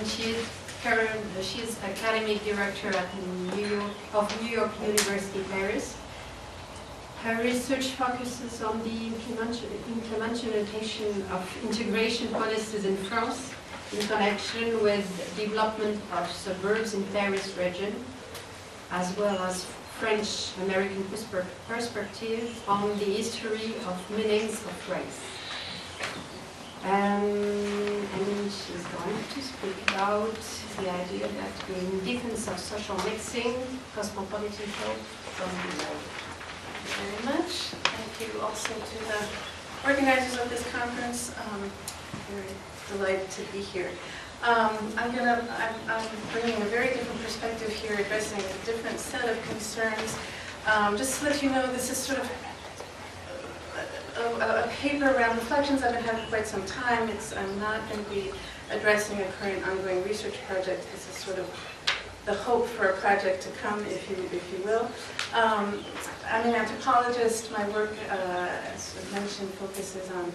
and she is academic director at New York University, Paris. Her research focuses on the implementation of integration policies in France in connection with development of suburbs in Paris region, as well as French-American perspective on the history of meanings of race. And she's going to speak about the idea that in defense of social mixing, Cosmopolitan show from below. Thank you very much. Thank you also to the organizers of this conference. Very delighted to be here. I'm bringing a very different perspective here, addressing a different set of concerns. Just to let you know, this is sort of a paper around reflections I've been having for quite some time. I'm not going to be addressing a current ongoing research project. This is sort of the hope for a project to come, if you will. I'm an anthropologist. My work, as mentioned, focuses on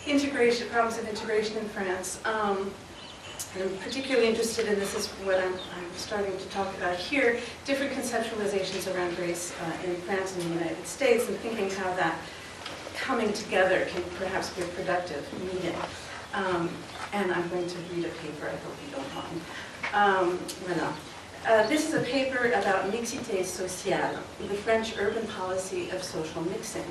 integration, problems of integration in France. And I'm particularly interested in this, is what I'm starting to talk about here, different conceptualizations around race in France and the United States, and thinking how that coming together can perhaps be a productive medium. And I'm going to read a paper, I hope you don't mind. Voilà. This is a paper about mixité sociale, the French urban policy of social mixing.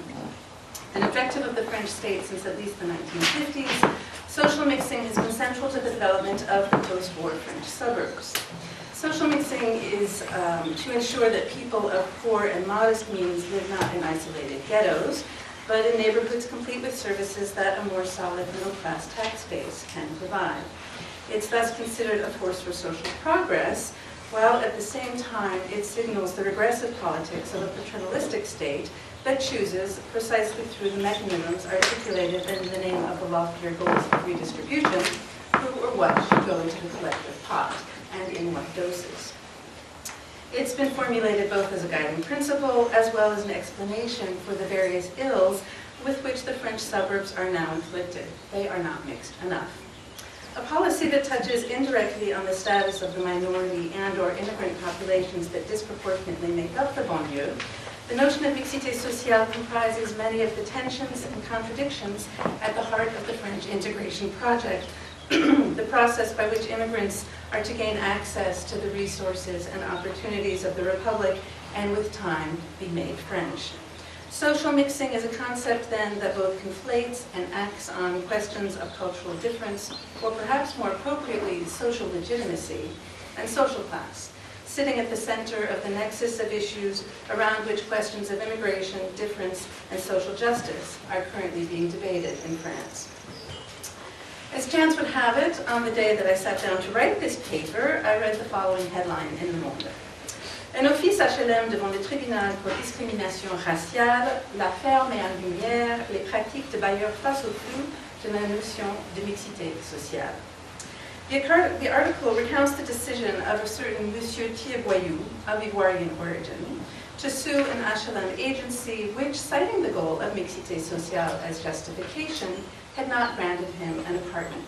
An objective of the French state since at least the 1950s, social mixing has been central to the development of the post-war French suburbs. Social mixing is to ensure that people of poor and modest means live not in isolated ghettos, but in neighborhoods complete with services that a more solid middle-class tax base can provide. It's thus considered a force for social progress, while at the same time it signals the regressive politics of a paternalistic state that chooses, precisely through the mechanisms articulated in the name of the loftier goals of redistribution, who or what should go into the collective pot, and in what doses. It's been formulated both as a guiding principle as well as an explanation for the various ills with which the French suburbs are now inflicted. They are not mixed enough. A policy that touches indirectly on the status of the minority and/or immigrant populations that disproportionately make up the banlieue, the notion of mixité sociale comprises many of the tensions and contradictions at the heart of the French integration project, the process by which immigrants are to gain access to the resources and opportunities of the Republic and with time be made French. Social mixing is a concept then that both conflates and acts on questions of cultural difference, or perhaps more appropriately, social legitimacy and social class, sitting at the center of the nexus of issues around which questions of immigration, difference, and social justice are currently being debated in France. As chance would have it, on the day that I sat down to write this paper, I read the following headline in Le Monde. Un office HLM devant le tribunal pour discrimination raciale, l'affaire met en lumière les pratiques de bailleurs face au flou de la notion de mixité sociale. The article recounts the decision of a certain Monsieur Thieboyou, of Ivoirian origin, to sue an HLM agency which, citing the goal of mixité sociale as justification, had not granted him an apartment.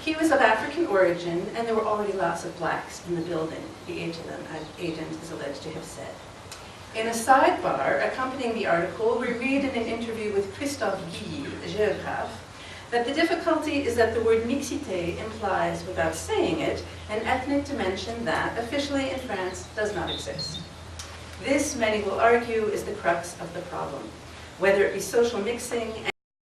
He was of African origin, and there were already lots of blacks in the building, the HLM agent is alleged to have said. In a sidebar accompanying the article, we read in an interview with Christophe Guilly, a geographe, that the difficulty is that the word mixité implies, without saying it, an ethnic dimension that, officially in France, does not exist. This, many will argue, is the crux of the problem, whether it be social mixing